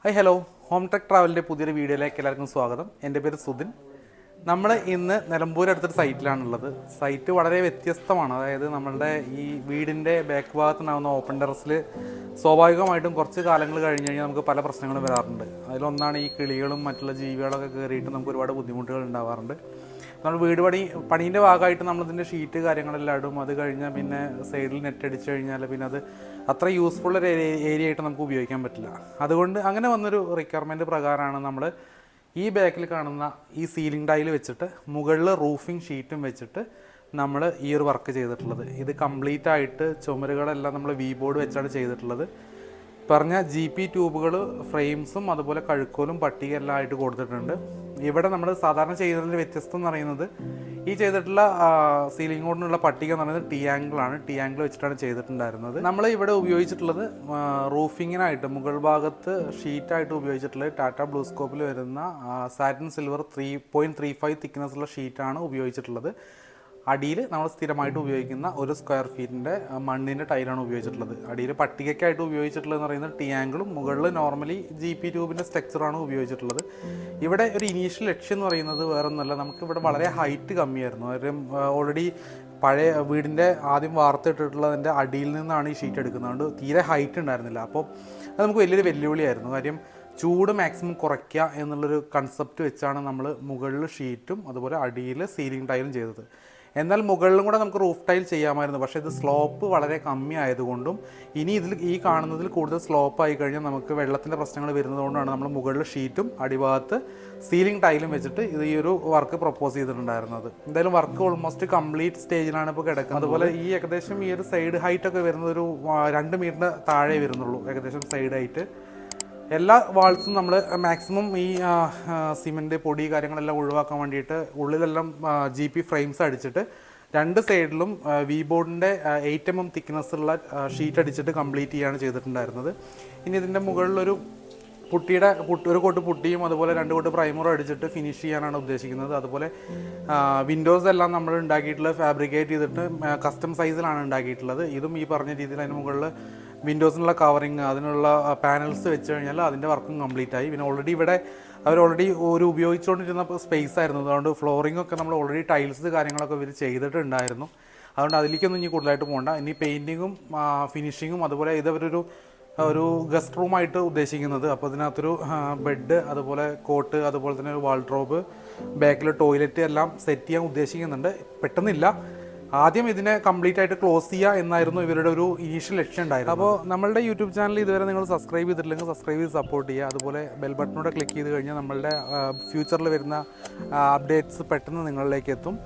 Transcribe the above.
Hi hello, home tech ട്രാവലിൻ്റെ പുതിയൊരു വീഡിയോയിലേക്ക് എല്ലാവർക്കും സ്വാഗതം. എൻ്റെ പേര് സുധിൻ. നമ്മൾ ഇന്ന് നിലമ്പൂർ അടുത്തൊരു സൈറ്റിലാണുള്ളത്. സൈറ്റ് വളരെ വ്യത്യസ്തമാണ്. അതായത് നമ്മളുടെ ഈ വീടിൻ്റെ ബാക്ക് ഭാഗത്തുണ്ടാകുന്ന ഓപ്പൺ ടെറസിൽ സ്വാഭാവികമായിട്ടും കുറച്ച് കാലങ്ങൾ കഴിഞ്ഞ് കഴിഞ്ഞാൽ നമുക്ക് പല പ്രശ്നങ്ങളും വരാറുണ്ട്. അതിലൊന്നാണ് ഈ കിളികളും മറ്റുള്ള ജീവികളൊക്കെ കയറിയിട്ട് നമുക്ക് ഒരുപാട് ബുദ്ധിമുട്ടുകൾ ഉണ്ടാവാറുണ്ട്. നമ്മൾ വീട് പണീൻ്റെ ഭാഗമായിട്ട് നമ്മളിതിൻ്റെ ഷീറ്റ് കാര്യങ്ങളെല്ലാം ഇടും. അത് കഴിഞ്ഞാൽ പിന്നെ സൈഡിൽ നെറ്റ് അടിച്ചു കഴിഞ്ഞാൽ പിന്നെ അത് അത്ര യൂസ്ഫുൾ ഒരു ഏരിയ ആയിട്ട് നമുക്ക് ഉപയോഗിക്കാൻ പറ്റില്ല. അതുകൊണ്ട് അങ്ങനെ വന്നൊരു റിക്വയർമെൻറ്റ് പ്രകാരമാണ് നമ്മൾ ഈ ബാക്കിൽ കാണുന്ന ഈ സീലിംഗ് ടൈൽ വെച്ചിട്ട് മുകളിൽ റൂഫിംഗ് ഷീറ്റും വെച്ചിട്ട് നമ്മൾ ഈ ഒരു വർക്ക് ചെയ്തിട്ടുള്ളത്. ഇത് കംപ്ലീറ്റ് ആയിട്ട് ചുമരുകളെല്ലാം നമ്മൾ വി ബോർഡ് വെച്ചാണ് ചെയ്തിട്ടുള്ളത്. പറഞ്ഞ GP ട്യൂബുകൾ, ഫ്രെയിംസും അതുപോലെ കഴുക്കോലും പട്ടിക എല്ലാം ആയിട്ട് കൊടുത്തിട്ടുണ്ട്. ഇവിടെ നമ്മൾ സാധാരണ ചെയ്യുന്നതിൽ വ്യത്യസ്തം എന്ന് പറയുന്നത് ഈ ചെയ്തിട്ടുള്ള സീലിംഗ് കൊണ്ടുള്ള പട്ടിക എന്ന് പറയുന്നത് ടി ആംഗിൾ വെച്ചിട്ടാണ് ചെയ്തിട്ടുണ്ടായിരുന്നത്. നമ്മൾ ഇവിടെ ഉപയോഗിച്ചിട്ടുള്ളത് റൂഫിങ്ങിനായിട്ട് മുകൾ ഭാഗത്ത് ഷീറ്റായിട്ട് ഉപയോഗിച്ചിട്ടുള്ളത് ടാറ്റ ബ്ലൂസ്കോപ്പിൽ വരുന്ന സാറ്റിൻ സിൽവർ 3.35 തിക്നെസ്സുള്ള ഷീറ്റാണ് ഉപയോഗിച്ചിട്ടുള്ളത്. അടിയിൽ നമ്മൾ സ്ഥിരമായിട്ട് ഉപയോഗിക്കുന്ന ഒരു സ്ക്വയർ ഫീറ്റിൻ്റെ മണ്ണിൻ്റെ ടൈലാണ് ഉപയോഗിച്ചിട്ടുള്ളത്. അടിയിൽ പട്ടികയ്ക്കായിട്ട് ഉപയോഗിച്ചിട്ടുള്ളതെന്ന് പറയുന്നത് ടി ആംഗിളും മുകളിൽ നോർമലി GP ട്യൂബിൻ്റെ സ്ട്രക്ചറാണ് ഉപയോഗിച്ചിട്ടുള്ളത്. ഇവിടെ ഒരു ഇനീഷ്യൽ ലക്ഷ്യം എന്ന് പറയുന്നത് വേറൊന്നുമല്ല, നമുക്കിവിടെ വളരെ ഹൈറ്റ് കമ്മിയായിരുന്നു. ഒരു ഓൾറെഡി പഴയ വീടിൻ്റെ ആദ്യം വാർത്തിട്ടിട്ടുള്ളതിൻ്റെ അടിയിൽ നിന്നാണ് ഈ ഷീറ്റ് എടുക്കുന്നത്. അതുകൊണ്ട് തീരെ ഹൈറ്റ് ഉണ്ടായിരുന്നില്ല. അപ്പോൾ അത് നമുക്ക് വലിയൊരു വെല്ലുവിളിയായിരുന്നു. കാര്യം ചൂട് മാക്സിമം കുറയ്ക്കുക എന്നുള്ളൊരു കൺസെപ്റ്റ് വെച്ചാണ് നമ്മൾ മുകളിൽ ഷീറ്റും അതുപോലെ അടിയിൽ സീലിംഗ് ടൈലും ചെയ്തത്. എന്നാൽ മുകളിലും കൂടെ നമുക്ക് റൂഫ് ടൈൽ ചെയ്യാമായിരുന്നു. പക്ഷേ ഇത് സ്ലോപ്പ് വളരെ കമ്മി ആയതുകൊണ്ടും ഇനി ഈ കാണുന്നതിൽ കൂടുതൽ സ്ലോപ്പ് ആയി കഴിഞ്ഞാൽ നമുക്ക് വെള്ളത്തിൻ്റെ പ്രശ്നങ്ങൾ വരുന്നതുകൊണ്ടാണ് നമ്മൾ മുകളിൽ ഷീറ്റും അടിഭാഗത്ത് സീലിംഗ് ടൈലും വെച്ചിട്ട് ഈ ഒരു വർക്ക് പ്രപ്പോസ് ചെയ്തിട്ടുണ്ടായിരുന്നത്. എന്തായാലും വർക്ക് ഓൾമോസ്റ്റ് കംപ്ലീറ്റ് സ്റ്റേജിലാണ് ഇപ്പോൾ കിടക്കുന്നത്. അതുപോലെ ഈ ഏകദേശം ഈ ഒരു സൈഡ് ഹൈറ്റ് ഒക്കെ വരുന്നത് ഒരു 2 മീറ്ററിന് താഴെ വരുന്നുള്ളൂ ഏകദേശം സൈഡ് ഹൈറ്റ്. എല്ലാ വാൾസും നമ്മൾ മാക്സിമം ഈ സിമെൻറ്റ് പൊടി കാര്യങ്ങളെല്ലാം ഒഴിവാക്കാൻ വേണ്ടിയിട്ട് ഉള്ളിലെല്ലാം GP ഫ്രെയിംസ് അടിച്ചിട്ട് 2 സൈഡിലും വി ബോർഡിൻ്റെ 8 mm തിക്നെസ്സുള്ള ഷീറ്റ് അടിച്ചിട്ട് കംപ്ലീറ്റ് ചെയ്യാണ് ചെയ്തിട്ടുണ്ടായിരുന്നത്. ഇനി ഇതിൻ്റെ മുകളിലൊരു ഒരു കോട്ട് പുട്ടിയും അതുപോലെ 2 കോട്ട് പ്രൈമറും അടിച്ചിട്ട് ഫിനിഷ് ചെയ്യാനാണ് ഉദ്ദേശിക്കുന്നത്. അതുപോലെ വിൻഡോസ് എല്ലാം നമ്മൾ ഉണ്ടാക്കിയിട്ടുള്ളത് ഫാബ്രിക്കേറ്റ് ചെയ്തിട്ട് കസ്റ്റം സൈസിലാണ് ഉണ്ടാക്കിയിട്ടുള്ളത്. ഇതും ഈ പറഞ്ഞ രീതിയിൽ അതിന് മുകളിൽ വിൻഡോസിനുള്ള കവറിങ് അതിനുള്ള പാനൽസ് വെച്ച് കഴിഞ്ഞാൽ അതിൻ്റെ വർക്കും കംപ്ലീറ്റ് ആയി. പിന്നെ അവർ ഓൾറെഡി ഒരു ഉപയോഗിച്ചുകൊണ്ടിരുന്ന സ്പേസ് ആയിരുന്നു. അതുകൊണ്ട് ഫ്ലോറിംഗ് ഒക്കെ നമ്മൾ ഓൾറെഡി ടൈൽസ് കാര്യങ്ങളൊക്കെ ഇവർ ചെയ്തിട്ടുണ്ടായിരുന്നു. അതുകൊണ്ട് അതിലേക്കൊന്നും ഇനി കൂടുതലായിട്ട് പോകണ്ട. ഇനി പെയിൻറ്റിങ്ങും ഫിനിഷിങ്ങും അതുപോലെ ഒരു ഗസ്റ്റ് റൂമായിട്ട് ഉദ്ദേശിക്കുന്നത്. അപ്പോൾ ഇതിനകത്തൊരു ബെഡ്, അതുപോലെ കോട്ട്, അതുപോലെ തന്നെ ഒരു വാൾഡ്രോബ്, ബാക്കിൽ ടോയ്ലറ്റ് എല്ലാം സെറ്റ് ചെയ്യാൻ ഉദ്ദേശിക്കുന്നുണ്ട്. പെട്ടെന്നില്ല, ആദ്യം ഇതിനെ കംപ്ലീറ്റ് ആയിട്ട് ക്ലോസ് ചെയ്യുക എന്നായിരുന്നു ഇവരുടെ ഒരു ഇനീഷ്യൽ ലക്ഷ്യം ഉണ്ടായിരുന്നത്. അപ്പോൾ നമ്മളുടെ യൂട്യൂബ് ചാനൽ ഇതുവരെ നിങ്ങൾ സബ്സ്ക്രൈബ് ചെയ്തിട്ടില്ലെങ്കിൽ സബ്സ്ക്രൈബ് ചെയ്ത് സപ്പോർട്ട് ചെയ്യുക. അതുപോലെ ബെൽ ബട്ടണോടെ ക്ലിക്ക് ചെയ്ത് കഴിഞ്ഞാൽ നമ്മളുടെ ഫ്യൂച്ചറിൽ വരുന്ന അപ്ഡേറ്റ്സ് പെട്ടെന്ന് നിങ്ങളിലേക്ക് എത്തും.